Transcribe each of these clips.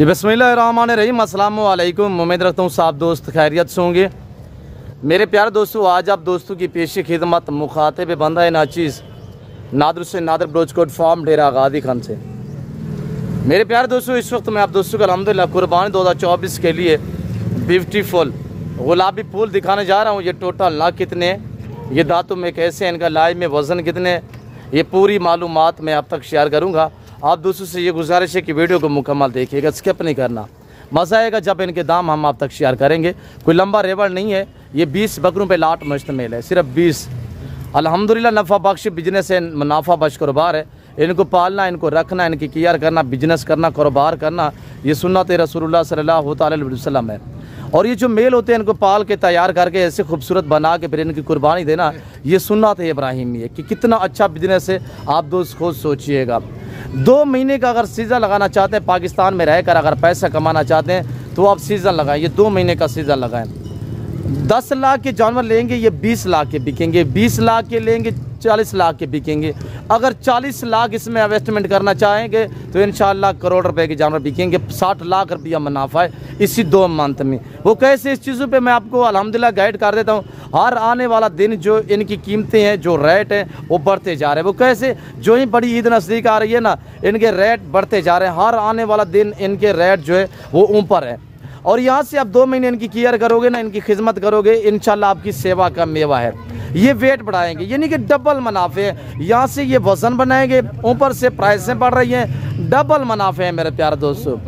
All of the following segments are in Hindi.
जी बिस्मिल्लाहिर्रहमानिर्रहीम, अस्सलाम वालेकुम। उम्मीद रखता हूँ सब दोस्त खैरियत से होंगे। मेरे प्यारे दोस्तों, आज आप दोस्तों की पेशी खिदमत मुखातिब बंदा नाचीज़ नादर से नादर ब्रोचकोट फार्म डेरा गादी खान से। मेरे प्यारे दोस्तों, इस वक्त मैं आप दोस्तों को अल्हम्दुलिल्लाह कुर्बानी 2024 के लिए ब्यूटीफुल गुलाबी फूल दिखाने जा रहा हूँ। ये टोटल ना कितने, ये दांतों में कैसे, इनका लाइव में वज़न कितने, ये पूरी मालूमात मैं आप तक शेयर करूँगा। आप दोस्तों से ये गुजारिश है कि वीडियो को मुकम्मल देखिएगा, स्किप नहीं करना। मज़ा आएगा जब इनके दाम हम आप तक शेयर करेंगे। कोई लंबा रेवड़ नहीं है, ये 20 बकरों पे लाट मुश्तमिल है, सिर्फ 20। अल्हम्दुलिल्लाह नफ़ा बख्श बिजनेस है, मुनाफा बख्श कारोबार है। इनको पालना, इनको रखना, इनकी केयर करना, बिजनेस करना, कारोबार करना, ये सुन्नत रसूलुल्लाह सल्लल्लाहु अलैहि वसल्लम है। और ये जो मेल होते हैं, इनको पाल के तैयार करके ऐसे खूबसूरत बना के फिर इनकी कुर्बानी देना, ये सुन्नत है इब्राहिमी है कि कितना अच्छा बिजनेस है। आप दोस्त खुद सोचिएगा। 2 महीने का अगर सीज़न लगाना चाहते हैं, पाकिस्तान में रहकर अगर पैसा कमाना चाहते हैं तो आप सीज़न लगाएं। ये 2 महीने का सीज़न लगाएं। 10 लाख के जानवर लेंगे, ये 20 लाख के बिकेंगे। 20 लाख के लेंगे, 40 लाख के बिकेंगे। अगर 40 लाख इसमें इन्वेस्टमेंट करना चाहेंगे तो इंशाअल्लाह करोड़ रुपए के जानवर बिकेंगे। 60 लाख रुपया मुनाफा है इसी 2 मंथ में। वो कैसे, इस चीज़ों पे मैं आपको अल्हम्दुलिल्लाह गाइड कर देता हूँ। हर आने वाला दिन जो इनकी कीमतें हैं, जो रेट हैं, वो बढ़ते जा रहे हैं। वो कैसे, जो ही बड़ी ईद नज़दीक आ रही है ना, इनके रेट बढ़ते जा रहे हैं। हर आने वाला दिन इनके रेट जो है वो ऊपर है। और यहाँ से आप 2 महीने इनकी केयर करोगे ना, इनकी खिदमत करोगे, इंशाल्लाह आपकी सेवा का मेवा है। ये वेट बढ़ाएंगे, यानी कि डबल मुनाफे है। यहाँ से ये वज़न बनाएंगे, ऊपर से प्राइसें बढ़ रही हैं, डबल मुनाफे हैं मेरे प्यारे दोस्तों।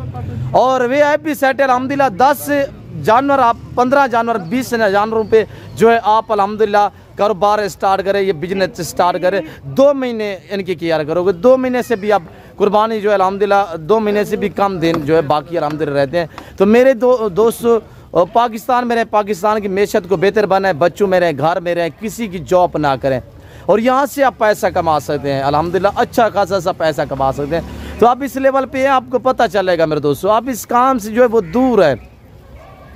और वे VIP सेट है अल्हम्दुलिल्लाह। 10 जानवर, आप 15 जानवर, 20 जानवरों पे जो है आप अल्हम्दुलिल्लाह कारोबार स्टार्ट करें, ये बिजनेस स्टार्ट करें। 2 महीने इनकी केयर करोगे, 2 महीने से भी आप कुर्बानी जो है अल्हम्दुलिल्लाह 2 महीने से भी कम दिन जो है बाकी अल्हम्दुलिल्लाह रहते हैं। तो मेरे दोस्त पाकिस्तान में रहें, पाकिस्तान की मैशत को बेहतर बनाएं, बच्चों में रहें, घर में रहें, किसी की जॉब ना करें। और यहाँ से आप पैसा कमा सकते हैं अल्हम्दुलिल्लाह, अच्छा खासा सा पैसा कमा सकते हैं। तो आप इस लेवल पे हैं, आपको पता चलेगा मेरे दोस्तों। आप इस काम से जो है वो दूर है।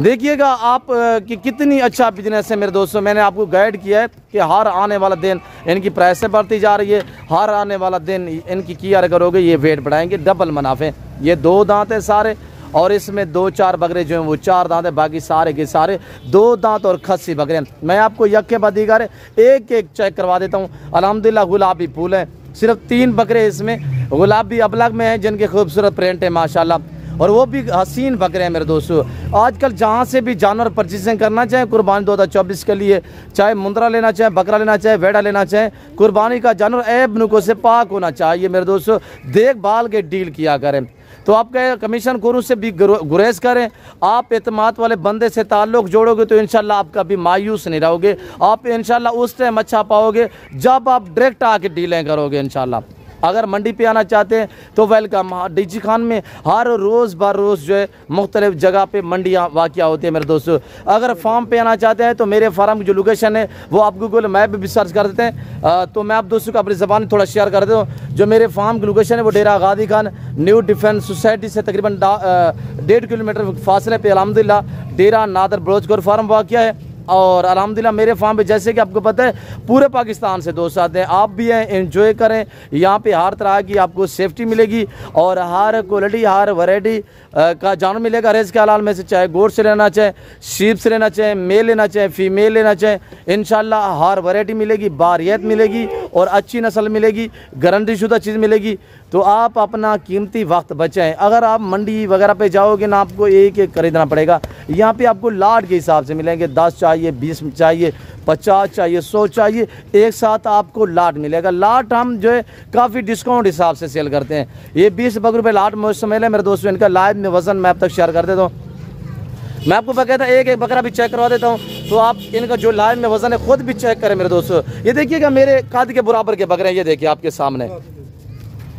देखिएगा आप कि कितनी अच्छा बिजनेस है मेरे दोस्तों। मैंने आपको गाइड किया है कि हर आने वाला दिन इनकी प्राइसें बढ़ती जा रही है। हर आने वाला दिन इनकी केयर करोगे, ये वेट बढ़ाएंगे, डबल मुनाफे। ये 2 दांत है सारे, और इसमें 2-4 बकरे जो हैं वो 4 दांत है, बाकी सारे के सारे 2 दांत और खस्सी बकरे। मैं आपको यक्के बदीगर एक चेक करवा देता हूँ। अल्हम्दुलिल्लाह गुलाबी फूल है, सिर्फ 3 बकरे इसमें गुलाबी अबलग में हैं, जिनके खूबसूरत प्रिंट है माशाल्लाह, और वो भी हसीन बकरे हैं मेरे दोस्तों। आजकल जहाँ से भी जानवर परचेजिंग करना चाहें कुर्बानी 2024 के लिए, चाहे मुंद्रा लेना चाहें, बकरा लेना चाहें, वेड़ा लेना चाहें, कुर्बानी का जानवर ऐब नुकों से पाक होना चाहिए मेरे दोस्तों। देखभाल के डील किया करें। तो आपके कमीशन खोरों से भी गुरेज करें। आप एतमाद वाले बंदे से ताल्लुक़ जोड़ोगे तो इंशाल्लाह आप कभी मायूस नहीं रहोगे। आप इंशाल्लाह उस टाइम अच्छा पाओगे जब आप डायरेक्ट आके डीलें करोगे इंशाल्लाह। अगर मंडी पे आना चाहते हैं तो वेलकम। डीजी खान में हर रोज़ बर रोज़ जो है मुख्तलिफ जगह पे मंडियाँ वाक़या होती है मेरे दोस्तों। अगर फार्म पे आना चाहते हैं तो मेरे फार्म की जो लोकेशन है वो आप गूगल मैप भी सर्च कर देते हैं। तो मैं आप दोस्तों को अपनी ज़बान थोड़ा शेयर कर देता हूँ। जो मेरे फार्म की लोकेशन है वो डेरा गादी खान न्यू डिफेंस सोसाइटी से तकरीबन 1.5 किलोमीटर फासले पे अल्हम्दुलिल्लाह डेरा नादर ब्रोचकोट फार्म वाक़या है। और अल्हम्दुलिल्लाह मेरे फार्म पे जैसे कि आपको पता है पूरे पाकिस्तान से दोस्त आते हैं। आप भी हैं, एंजॉय करें। यहाँ पे हर तरह की आपको सेफ्टी मिलेगी और हर क्वालिटी, हर वैरायटी का जानवर मिलेगा। रेज़ के हलाल में से, चाहे गोट से लेना चाहे, शीप से लेना चाहे, मेल लेना चाहे, फीमेल लेना चाहे, इंशाल्लाह हर वैरायटी मिलेगी, बारियत मिलेगी और अच्छी नस्ल मिलेगी, गारंटी शुदा चीज़ मिलेगी। तो आप अपना कीमती वक्त बचाएं। अगर आप मंडी वगैरह पे जाओगे ना, आपको एक खरीदना पड़ेगा। यहाँ पे आपको लाट के हिसाब से मिलेंगे। 10 चाहिए, 20 चाहिए, 50 चाहिए, 100 चाहिए, एक साथ आपको लाट मिलेगा। लाट हम जो है काफ़ी डिस्काउंट हिसाब से सेल करते हैं। ये 20 रुपये लाट मुश्तमिल है मेरे दोस्तों। इनका लाइव में वज़न मैं अब तक शेयर कर देता हूँ। मैं आपको बकायदा एक बकरा भी चेक करवा देता हूँ, तो आप इनका जो लाइव में वज़न है खुद भी चेक करें मेरे दोस्तों। ये देखिएगा मेरे कद के बराबर के बकरे हैं। ये देखिए आपके सामने,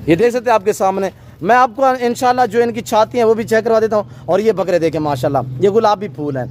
ये देख सकते हैं आपके सामने। मैं आपको इंशाल्लाह जो इनकी छाती है वो भी चेक करवा देता हूँ। और ये बकरे देखें माशाल्लाह, ये गुलाबी फूल हैं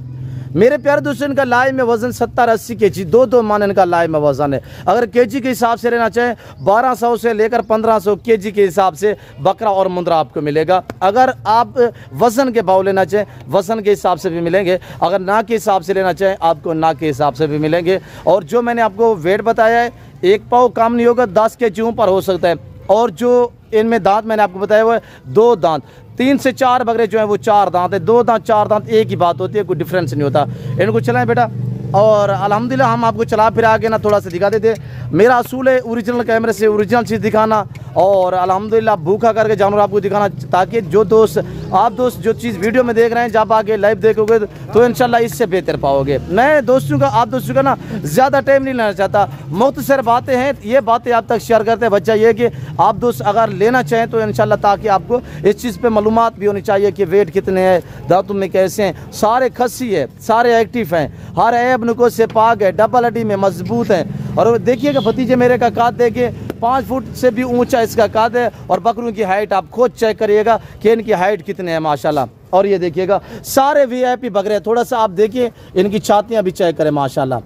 मेरे प्यारे दोस्तों। इनका लाइव में वज़न 70-80 kg, 2 मान इनका लाइव में वज़न है। अगर केजी के हिसाब से लेना चाहें 1200 से लेकर 1500 kg के हिसाब से बकरा और मुंद्रा आपको मिलेगा। अगर आप वज़न के भाव लेना चाहें, वज़न के हिसाब से भी मिलेंगे। अगर ना के हिसाब से लेना चाहें, आपको ना के हिसाब से भी मिलेंगे। और जो मैंने आपको वेट बताया है, 1 पाव कम नहीं होगा, 10 kg ऊपर हो सकता है। और जो इनमें दांत मैंने आपको बताया हुआ है 2 दांत, 3 से 4 बकरे जो हैं वो 4 दांत है, 2 दांत 4 दांत एक ही बात होती है, कोई डिफरेंस नहीं होता। इनको चलाएं बेटा। और अल्हम्दुलिल्लाह हम आपको चला फिर आगे ना थोड़ा सा दिखा देते। मेरा असूल है ओरिजिनल कैमरे से ओरिजिनल चीज़ दिखाना और अल्हम्दुलिल्लाह भूखा करके जानवर आपको दिखाना, ताकि जो दोस्त आप दोस्त जो चीज़ वीडियो में देख रहे हैं जब आगे लाइव देखोगे तो इंशाल्लाह इससे बेहतर पाओगे। मैं दोस्तों का आप दोस्तों का ना ज़्यादा टाइम नहीं लेना चाहता, मुख्तसर बातें हैं, ये बातें आप तक शेयर करते हैं। बच्चा ये कि आप दोस्त अगर लेना चाहें तो इंशाल्लाह, ताकि आपको इस चीज़ पे मालूमात भी होनी चाहिए कि वेट कितने हैं, दांतों में कैसे हैं, सारे खस्सी है, सारे एक्टिव हैं, हर ऐब नुको से पाक है, डबल हड्डी में मजबूत है। और देखिएगा भतीजे मेरे का काद देखिए 5 फुट से भी ऊंचा इसका काद है। और बकरों की हाइट आप खुद चेक करिएगा कि इनकी हाइट कितने हैं माशाल्लाह। और ये देखिएगा सारे वीआईपी बकरे, थोड़ा सा आप देखिए इनकी छातियाँ भी चेक करें माशाल्लाह।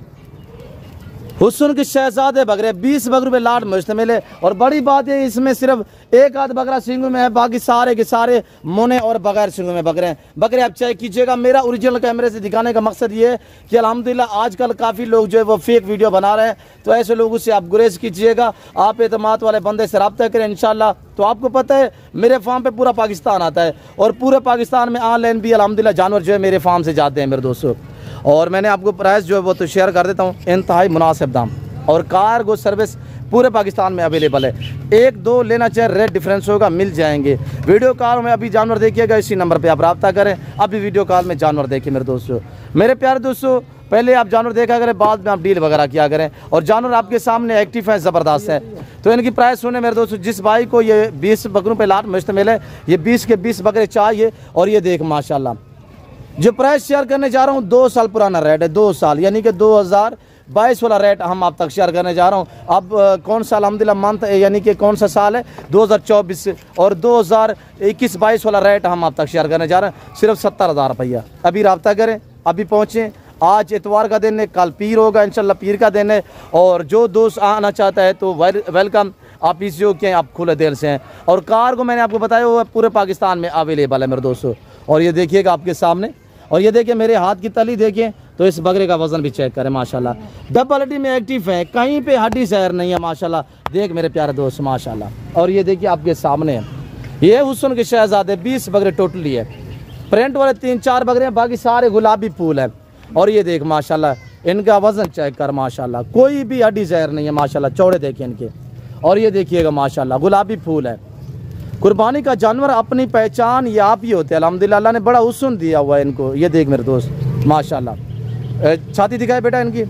हुस्न के शहजादे बकरे 20 बकरों पे लाट मुश्तमिल है। और बड़ी बात है इसमें सिर्फ एक आध बकरा सिंगों में है, बाकी सारे के सारे मुने और बगैर सिंगों में बकरे हैं। बकरे आप चेक कीजिएगा। मेरा ओरिजिनल कैमरे से दिखाने का मकसद ये है कि अल्हम्दुलिल्लाह आजकल काफ़ी लोग जो है वो फेक वीडियो बना रहे हैं, तो ऐसे लोगों से आप गुरेज कीजिएगा, आप एतमाद वाले बंदे से रब्ता करें इंशाल्लाह। तो आपको पता है मेरे फार्म पे पूरा पाकिस्तान आता है और पूरे पाकिस्तान में ऑनलाइन भी अल्हम्दुलिल्लाह जानवर जो है मेरे फार्म से जाते हैं मेरे दोस्तों। और मैंने आपको प्राइस जो है वो तो शेयर कर देता हूँ, इंतहाई मुनासिब दाम और कार्गो सर्विस पूरे पाकिस्तान में अवेलेबल है। 1-2 लेना चाहे रेट डिफरेंस होगा, मिल जाएंगे। वीडियो कॉल में अभी जानवर देखिएगा, इसी नंबर पे आप रब्ता करें, अभी वीडियो कॉल में जानवर देखिए मेरे दोस्तों। मेरे प्यारे दोस्तों, पहले आप जानवर देखा करें, बाद में आप डील वगैरह किया करें। और जानवर आपके सामने एक्टिव है, ज़बरदस्त है। तो इनकी प्राइस सुने मेरे दोस्तों, जिस भाई को ये 20 बकरों पे लाट मुश्तमिल है, ये 20 के 20 बकरे चाहिए। और ये देख माशाल्लाह जो प्राइस शेयर करने जा रहा हूँ 2 साल पुराना रेट है, 2 साल यानी कि 2022 वाला रेट हम आप तक शेयर करने जा रहा हूँ। अब कौन सा अल्हम्दुलिल्लाह मंथ यानी कि कौन सा साल है 2024 और 2021-22 वाला रेट हम आप तक शेयर करने जा रहे हैं, सिर्फ 70,000 रुपया। अभी रब्ता करें, अभी पहुँचें। आज इतवार का दिन है, कल पीर होगा इंशाल्लाह, पीर का दिन है। और जो दोस्त आना चाहता है तो वेलकम, आप इस जो के आप खुले दिल से हैं। और कार को मैंने आपको बताया हुआ पूरे पाकिस्तान में अवेलेबल है मेरे दोस्तों। और ये देखिएगा आपके सामने, और ये देखिए मेरे हाथ की तली देखिए, तो इस बकरे का वजन भी चेक करें माशाल्लाह। डबल हड्डी में एक्टिव है, कहीं पे हड्डी सैर नहीं है माशाल्लाह। देख मेरे प्यारे दोस्त माशाल्लाह। और ये देखिए आपके सामने है, ये हुस्न के शहजादे 20 बकरे टोटली है। प्रिंट वाले 3-4 बकरे हैं, बाकी सारे गुलाबी फूल है। और ये देख माशाल्लाह इनका वजन चेक कर माशाल्लाह, कोई भी हड्डी सैर नहीं है माशाल्लाह। चौड़े देखिए इनके, और ये देखिएगा माशाल्लाह गुलाबी फूल है। कुर्बानी का जानवर अपनी पहचान ये आप ही होते हैं अल्हम्दुलिल्लाह, अल्लाह ने बड़ा हुस्न दिया हुआ है इनको। ये देख मेरे दोस्त माशाल्लाह। छाती दिखाए बेटा, इनकी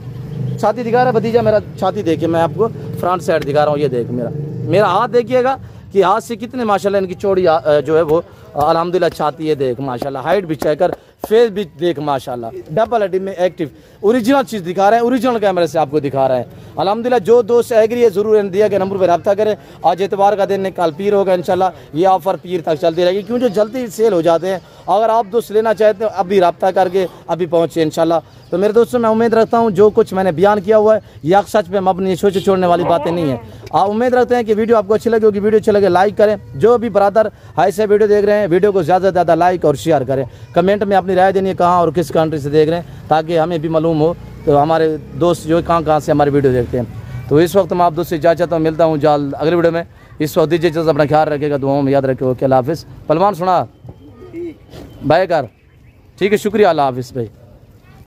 छाती दिखा रहा है भतीजा मेरा, छाती देखिए, मैं आपको फ्रंट साइड दिखा रहा हूँ। ये देख मेरा हाथ देखिएगा कि हाथ से कितने माशाल्लाह इनकी चौड़ी जो है वो अल्हम्दुलिल्लाह छाती। ये देख माशाल्लाह, हाइट भी चेक कर, फेस भी देख माशाल्लाह, डबल हड्डी में एक्टिव, ओरिजिनल चीज़ दिखा रहे हैं, ओरिजिनल कैमरे से आपको दिखा रहे हैं अल्हम्दुलिल्लाह। जो दोस्त एग्री है ज़रूर इन दिया के नंबर पर रब्ता करें। आज इतवार का दिन है, कल पीर होगा इंशाल्लाह, ये ऑफ़र पीर तक चलती रहेगी, क्योंकि जल्दी सेल हो जाते हैं। अगर आप दोस्त लेना चाहते हैं अभी रब्ता करके अभी पहुँचे इंशाल्लाह। तो मेरे दोस्तों मैं उम्मीद रखता हूँ जो कुछ मैंने बयान किया हुआ है यह सच पे मबनी सोच छोड़ने वाली बातें नहीं है। आप उम्मीद रखते हैं कि वीडियो आपको अच्छी लगी होगी। वीडियो अच्छी लगे लाइक करें, जो भी बरादर ऐसे वीडियो देख रहे हैं वीडियो को ज़्यादा से ज़्यादा लाइक और शेयर करें। कमेंट में अपनी राय देनी है कहाँ और किस कंट्री से देख रहे हैं, ताकि हमें भी मालूम हो तो हमारे दोस्त जो कहाँ से हमारी वीडियो देखते हैं। तो इस वक्त मैं आप दोस्त से इजाज़त चाहता हूँ, मिलता हूँ जल्द अगले वीडियो में। इस वक्त दीजिए इजाज़त, अपना ख्याल रखिएगा, दुआओं में याद रखिएगा। अल्लाह हाफिज़। पलवान सुना भाई कर, ठीक है, शुक्रिया, अल्लाह हाफिज़ भाई।